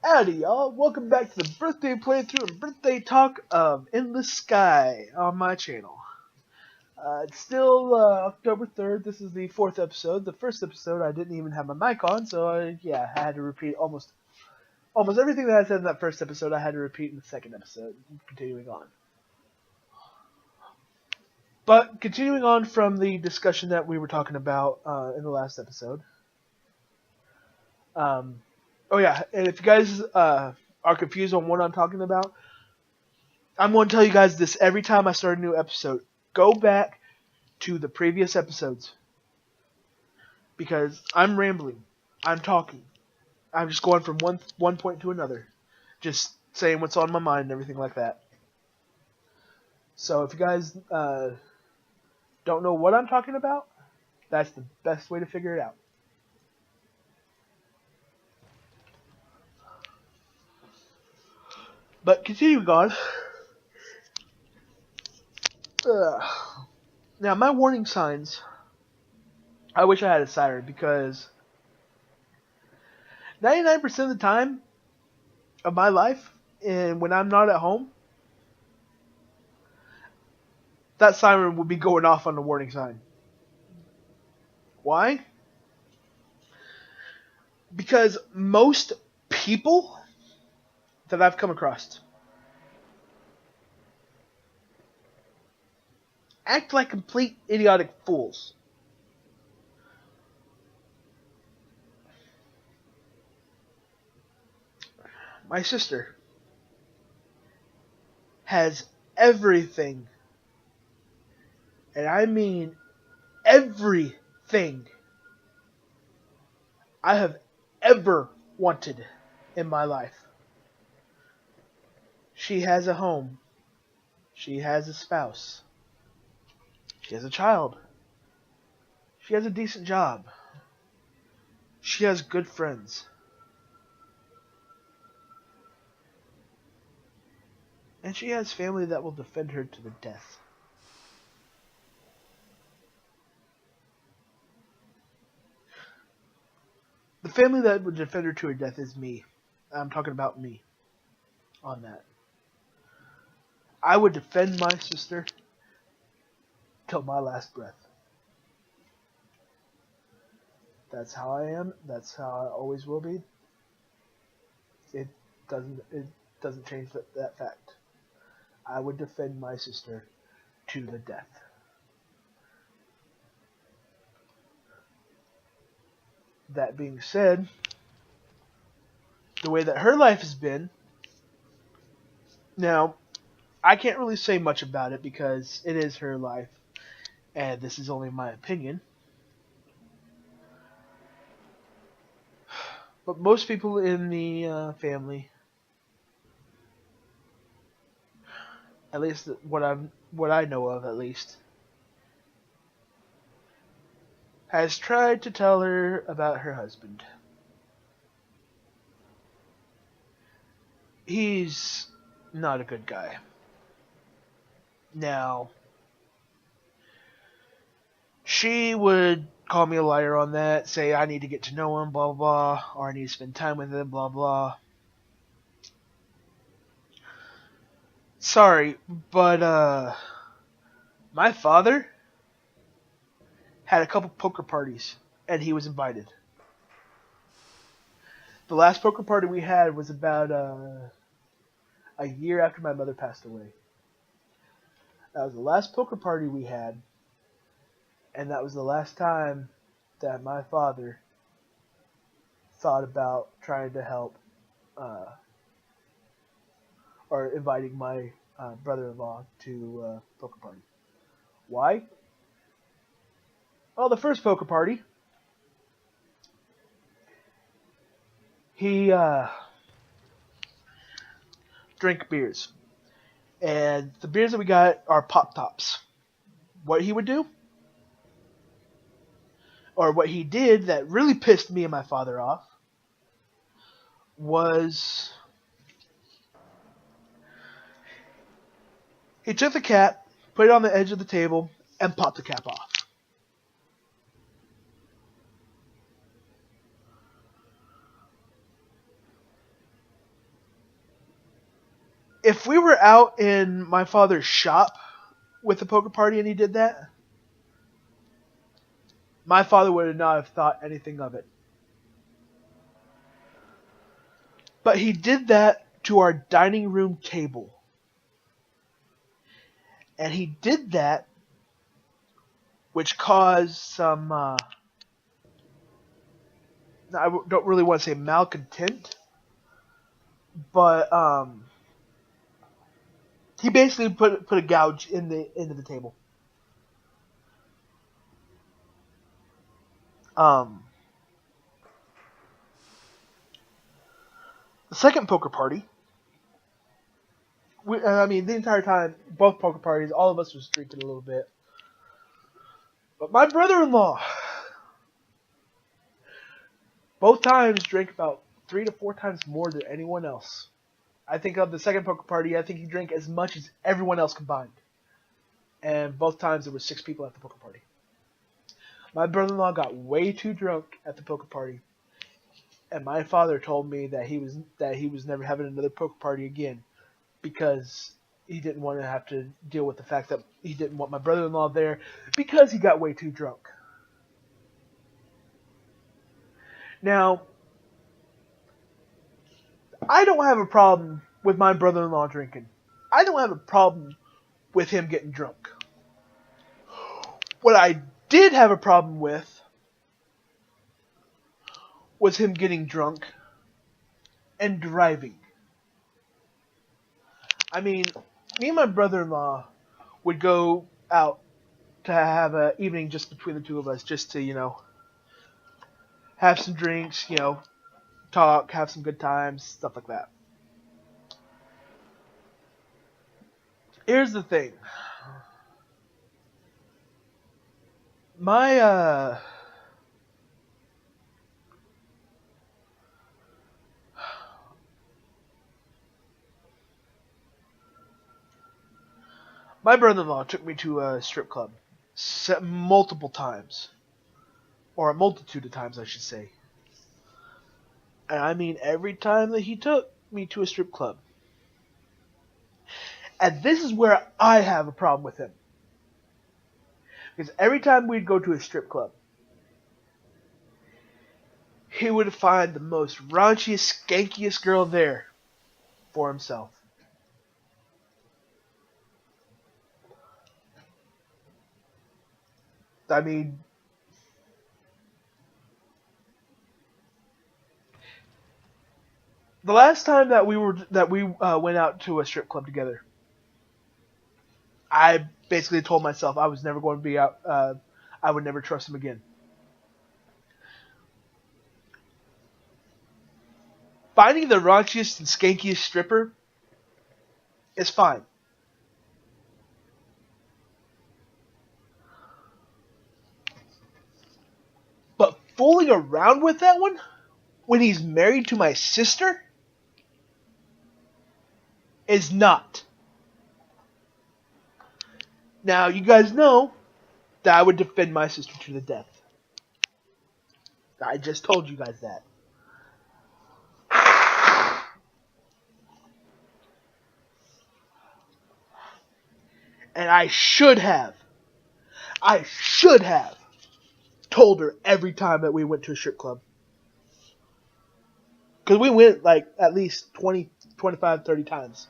Howdy, y'all. Welcome back to the birthday playthrough and birthday talk of Endless Sky on my channel. It's still October 3rd. This is the fourth episode. The first episode I didn't even have my mic on, so I had to repeat almost everything that I said in that first episode. I had to repeat in the second episode. Continuing on. But continuing on from the discussion that we were talking about in the last episode. And if you guys are confused on what I'm talking about, I'm going to tell you guys this every time I start a new episode. Go back to the previous episodes. Because I'm rambling. I'm talking. I'm just going from one point to another. Just saying what's on my mind and everything like that. So if you guys don't know what I'm talking about, that's the best way to figure it out. But continuing on. Now, my warning signs. I wish I had a siren because 99% of the time of my life, and when I'm not at home, that siren would be going off on the warning sign. Why? Because most people that I've come across act like complete idiotic fools. My sister has everything, and I mean everything, I have ever wanted in my life. She has a home. She has a spouse. She has a child. She has a decent job. She has good friends. And she has family that will defend her to the death. The family that would defend her to her death is me. I'm talking about me on that. I would defend my sister till my last breath. That's how I am. That's how I always will be. It doesn't change that fact. I would defend my sister to the death. That being said, the way that her life has been, now, I can't really say much about it because it is her life, and this is only my opinion. But most people in the family, at least what I know of, at least, has tried to tell her about her husband. He's not a good guy. Now, she would call me a liar on that, say I need to get to know him, blah, blah, blah, or I need to spend time with him, blah, blah. Sorry, but, my father had a couple poker parties, and he was invited. The last poker party we had was about a year after my mother passed away. That was the last poker party we had, and that was the last time that my father thought about trying to help or inviting my brother-in-law to a poker party. Why? Well, the first poker party, he drank beers. And the beers that we got are Pop Tops. What he would do, or what he did that really pissed me and my father off, was he took the cap, put it on the edge of the table, and popped the cap off. if we were out in my father's shop with a poker party and he did that, my father would not have thought anything of it. But he did that to our dining room table. And he did that, which caused some, I don't really want to say malcontent, but he basically put a gouge into the table. The second poker party, the entire time, both poker parties, all of us was drinking a little bit. But my brother-in-law, both times drank about 3 to 4 times more than anyone else. I think of the second poker party, I think he drank as much as everyone else combined. And both times there were 6 people at the poker party. My brother-in-law got way too drunk at the poker party, and my father told me that he was never having another poker party again because he didn't want to have to deal with the fact that he didn't want my brother-in-law there because he got way too drunk. Now, I don't have a problem with my brother-in-law drinking. I don't have a problem with him getting drunk. What I did have a problem with was him getting drunk and driving. I mean, me and my brother-in-law would go out to have an evening just between the two of us, just to, have some drinks, talk, have some good times, stuff like that. Here's the thing. My brother-in-law took me to a strip club multiple times. Or a multitude of times, I should say. And I mean every time that he took me to a strip club. And this is where I have a problem with him. Because every time we'd go to a strip club, he would find the most raunchiest, skankiest girl there for himself. I mean, the last time that we went out to a strip club together, I basically told myself I was never going to be out. I would never trust him again. Finding the raunchiest and skankiest stripper is fine. But fooling around with that one when he's married to my sister is not. Now, you guys know that I would defend my sister to the death. I just told you guys that. And I should have told her every time that we went to a strip club. Because we went like at least 20, 25, 30 times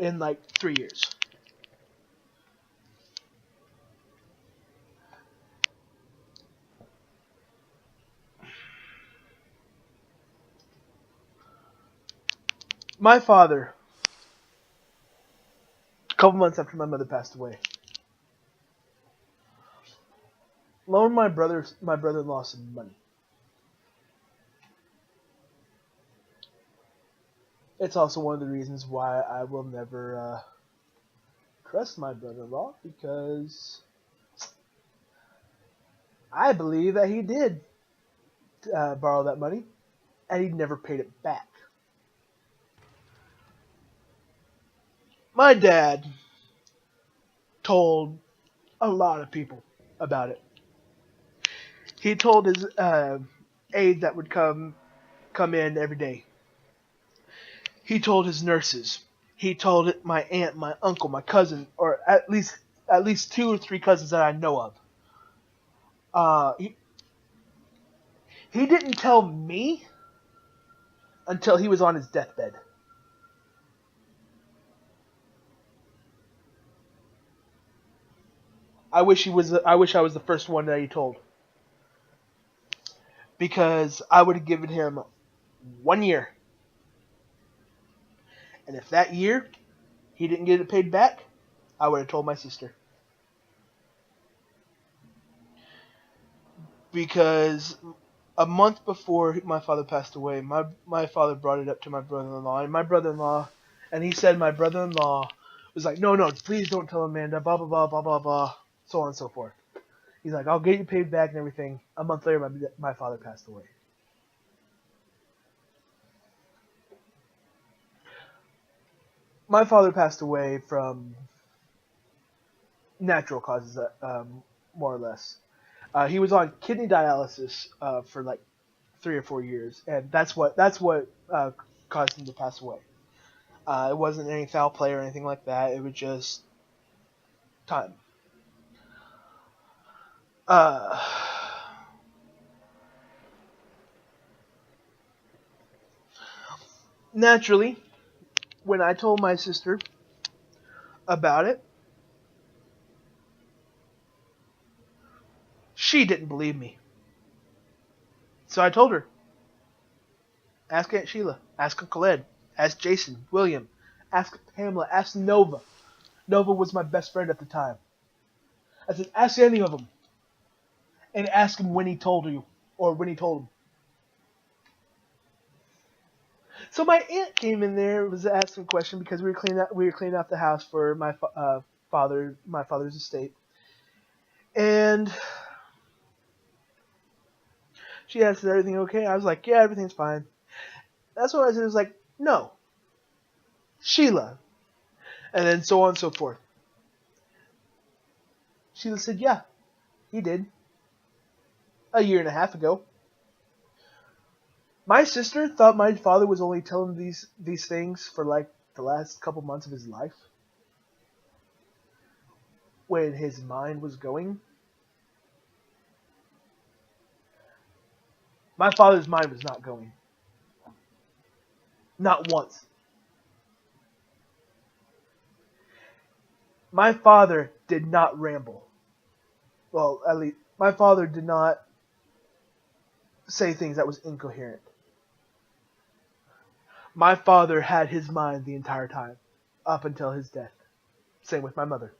in like 3 years. My father, a couple months after my mother passed away, loaned my brother-in-law some money. It's also one of the reasons why I will never trust my brother-in-law, because I believe that he did borrow that money, and he never paid it back. My dad told a lot of people about it. He told his aide that would come in every day. He told his nurses. He told it my aunt, my uncle, my cousin, or at least 2 or 3 cousins that I know of. Uh, he, he didn't tell me until he was on his deathbed. I wish I was the first one that he told, because I would have given him 1 year, and if that year he didn't get it paid back, I would have told my sister. Because a month before my father passed away, my father brought it up to my brother-in-law, and he said my brother-in-law was like, no, no, please don't tell Amanda, blah blah blah blah blah blah, so on and so forth. He's like, I'll get you paid back and everything. A month later, my father passed away. My father passed away from natural causes, more or less. He was on kidney dialysis for like 3 or 4 years, and that's what caused him to pass away. It wasn't any foul play or anything like that. It was just time. Uh, Naturally, when I told my sister about it, she didn't believe me. So I told her, ask Aunt Sheila, ask Uncle Ed, ask Jason, William, ask Pamela, ask Nova. Nova was my best friend at the time. I said, ask any of them, and ask him when he told you, or when he told him. So my aunt came in there, was asking a question because we were cleaning out the house for my father's estate, and she asked, "Is everything okay?" I was like, "Yeah, everything's fine." That's what I said. It was like, "No, Sheila," and then so on and so forth. Sheila said, "Yeah, he did, a year and a half ago." My sister thought my father was only telling these things for like the last couple months of his life, when his mind was going. My father's mind was not going. Not once. My father did not ramble. Well, at least my father did not say things that was incoherent. My father had his mind the entire time, up until his death. Same with my mother.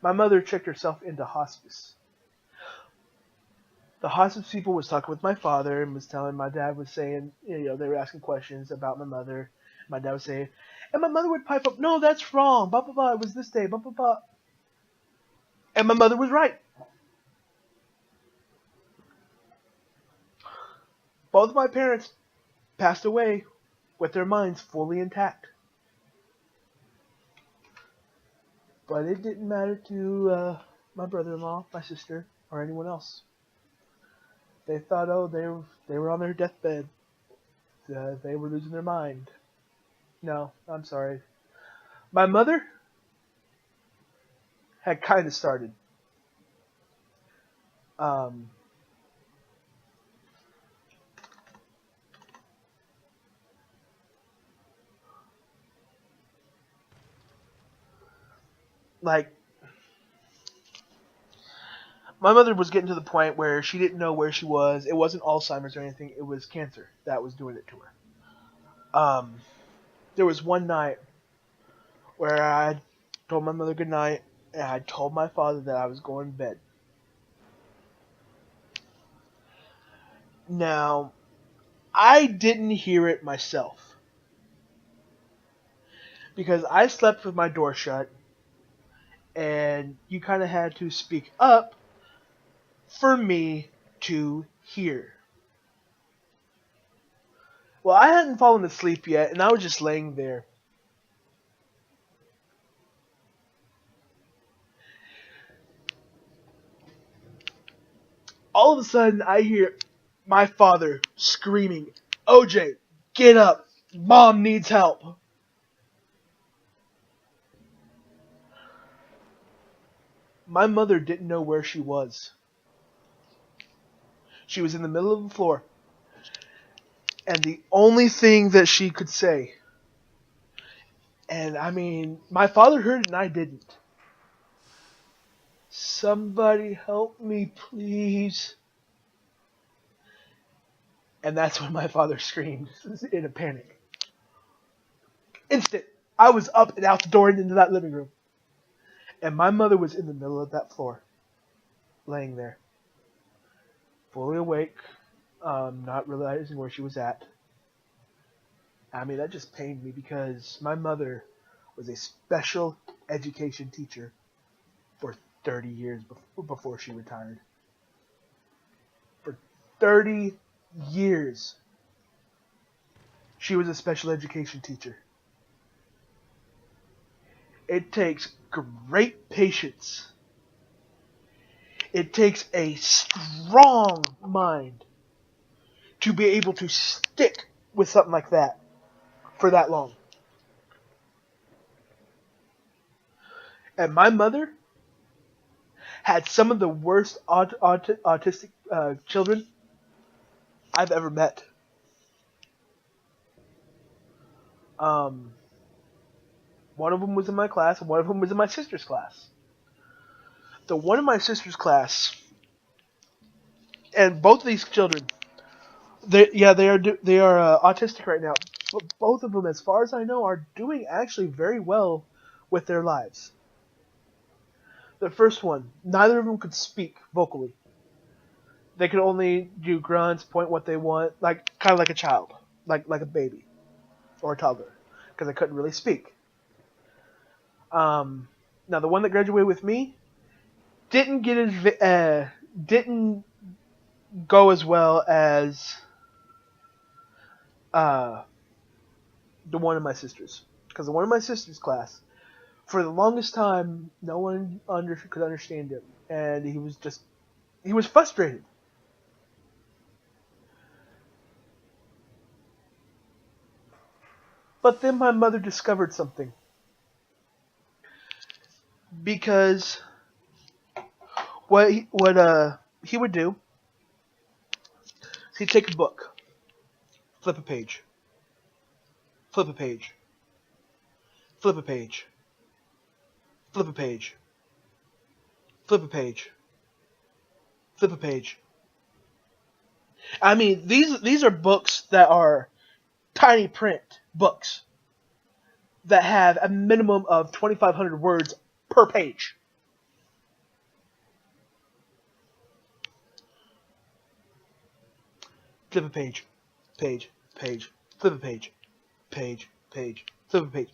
My mother checked herself into hospice. The hospice people was talking with my father and was telling my dad was saying, they were asking questions about my mother. My dad was saying, and my mother would pipe up, no, that's wrong, blah, blah, blah, it was this day, blah, blah, blah. And my mother was right. Both of my parents passed away with their minds fully intact. But it didn't matter to my brother-in-law, my sister, or anyone else. They thought, oh, they were on their deathbed. They were losing their mind. No, I'm sorry. My mother had kind of started. Um, like, my mother was getting to the point where she didn't know where she was. It wasn't Alzheimer's or anything. It was cancer that was doing it to her. There was one night where I told my mother good night, and I told my father that I was going to bed. Now, I didn't hear it myself, because I slept with my door shut, and you kind of had to speak up for me to hear. Well, I hadn't fallen asleep yet, and I was just laying there. All of a sudden, I hear my father screaming, OJ, get up! Mom needs help! My mother didn't know where she was. She was in the middle of the floor. And the only thing that she could say, and I mean, my father heard it and I didn't. Somebody help me, please. And that's when my father screamed in a panic. Instant. I was up and out the door and into that living room. And my mother was in the middle of that floor, laying there, fully awake, not realizing where she was at. I mean, that just pained me because my mother was a special education teacher for 30 years before she retired. For 30 years, she was a special education teacher. It takes great patience. It takes a strong mind to be able to stick with something like that for that long. And my mother had some of the worst autistic children I've ever met. One of them was in my class, and one of them was in my sister's class. The one in my sister's class, and both of these children, they are autistic right now. But both of them, as far as I know, are doing actually very well with their lives. The first one, neither of them could speak vocally. They could only do grunts, point what they want, like kind of like a child, like a baby or a toddler, because they couldn't really speak. Now the one that graduated with me didn't didn't go as well as the one in my sister's, because the one in my sister's class, for the longest time, no one could understand him, and he was frustrated. But then my mother discovered something. Because he would do, he'd take a book, flip a page, flip a page, flip a page, flip a page, flip a page, flip a page. I mean, these are books that are tiny print books that have a minimum of 2,500 words per page. Flip a page, page, page, flip a page, page, page, flip a page.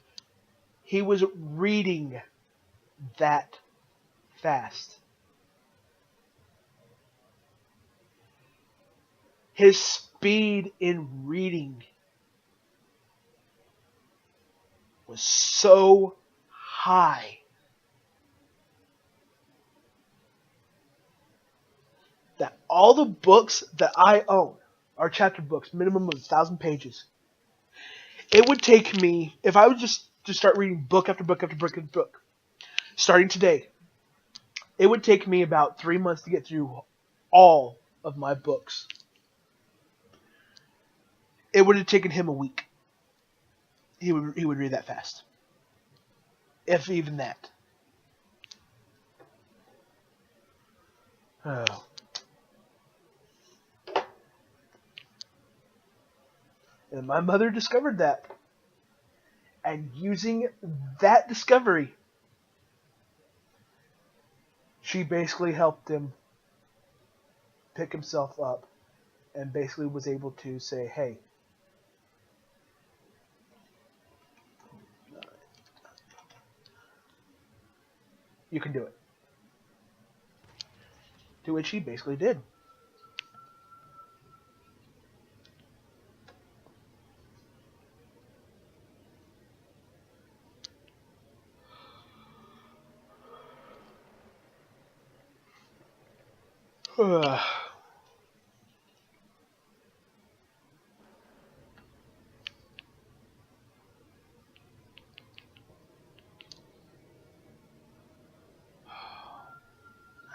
He was reading that fast. His speed in reading was so high that all the books that I own are chapter books, minimum of 1,000 pages. It would take me, if I would just start reading book after book after book after book, starting today, it would take me about 3 months to get through all of my books. It would have taken him a week. He would read that fast. If even that. Oh. And my mother discovered that. And using that discovery, she basically helped him pick himself up and basically was able to say, hey, you can do it. To which he basically did.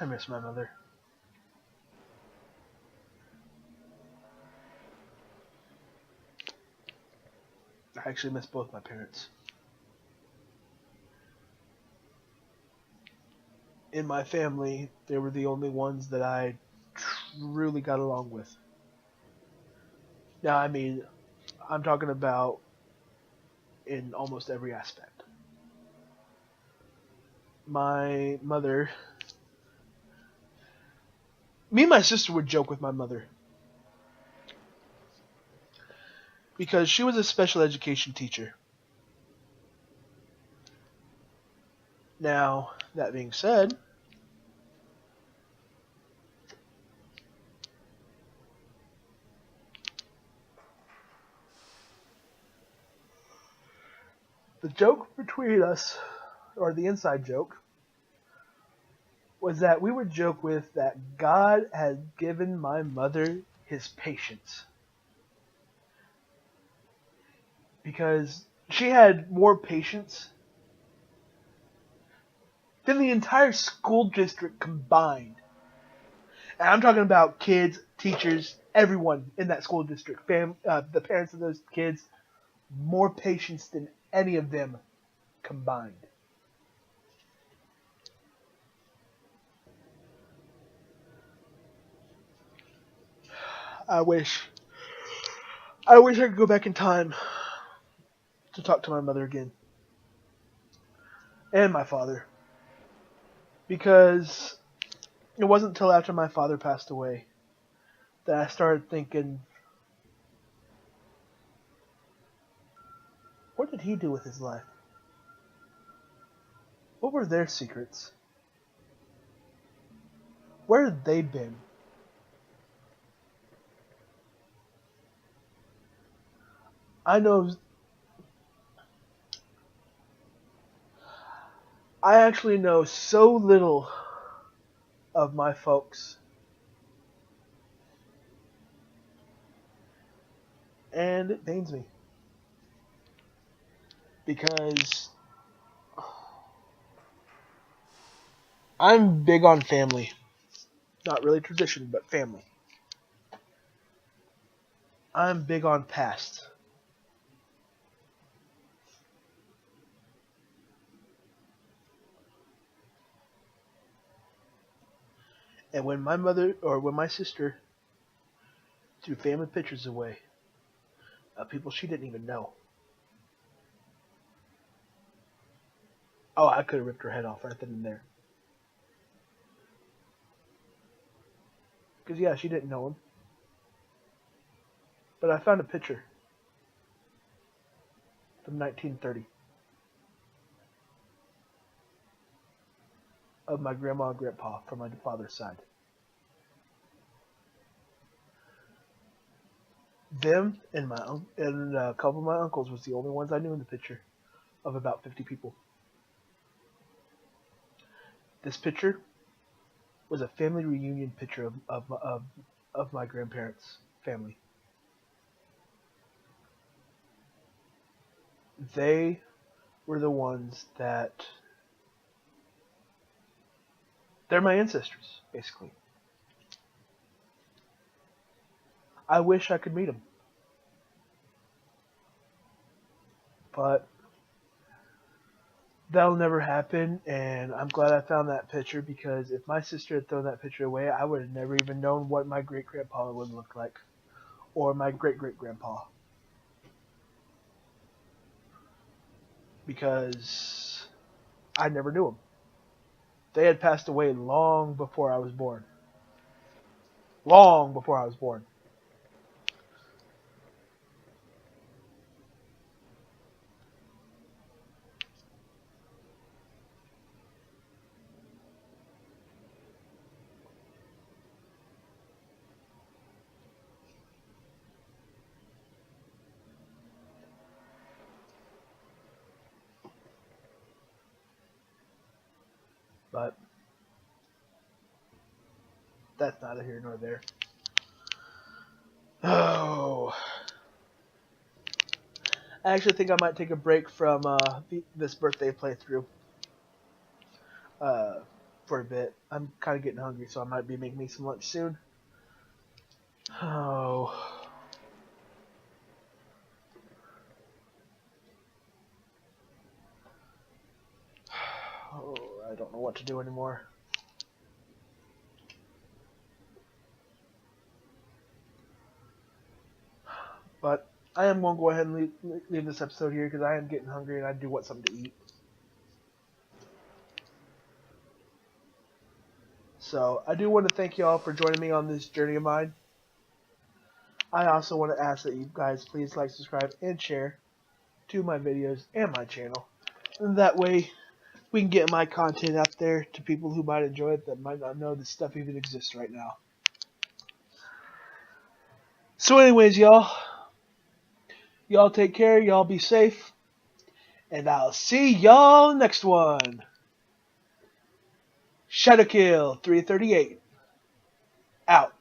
I miss my mother. I actually miss both my parents. In my family, they were the only ones that I truly got along with. Now, I mean, I'm talking about in almost every aspect. My mother, me and my sister would joke with my mother because she was a special education teacher. Now, that being said, the joke between us, or the inside joke, was that we would joke with that God had given my mother his patience. Because she had more patience than the entire school district combined. And I'm talking about kids, teachers, everyone in that school district, the parents of those kids, more patience than any of them combined. I wish I could go back in time to talk to my mother again. And my father. Because it wasn't until after my father passed away that I started thinking, what did he do with his life? What were their secrets? Where had they been? I actually know so little of my folks. And it pains me. Because I'm big on family. Not really tradition, but family. I'm big on past. And when my mother or when my sister threw family pictures away of people she didn't even know, oh, I could have ripped her head off right then and there. Because, yeah, she didn't know him. But I found a picture from 1930 of my grandma and grandpa from my father's side. Them and a couple of my uncles was the only ones I knew in the picture of about 50 people. This picture was a family reunion picture of my grandparents' family. They were the ones that they're my ancestors, basically. I wish I could meet them, but that'll never happen. And I'm glad I found that picture because if my sister had thrown that picture away, I would have never even known what my great grandpa would look like, or my great great grandpa, because I never knew them. They had passed away long before I was born. Long before I was born. But that's neither here nor there. Oh, I actually think I might take a break from this birthday playthrough. for a bit. I'm kind of getting hungry, so I might be making me some lunch soon. Oh. Oh, I don't know what to do anymore. But I am going to go ahead and leave this episode here because I am getting hungry and I do want something to eat. So I do want to thank you all for joining me on this journey of mine. I also want to ask that you guys please like, subscribe, and share to my videos and my channel. And that way we can get my content out there to people who might enjoy it that might not know this stuff even exists right now. So anyways, y'all take care, y'all be safe, and I'll see y'all next one. Shadowkill 338 out.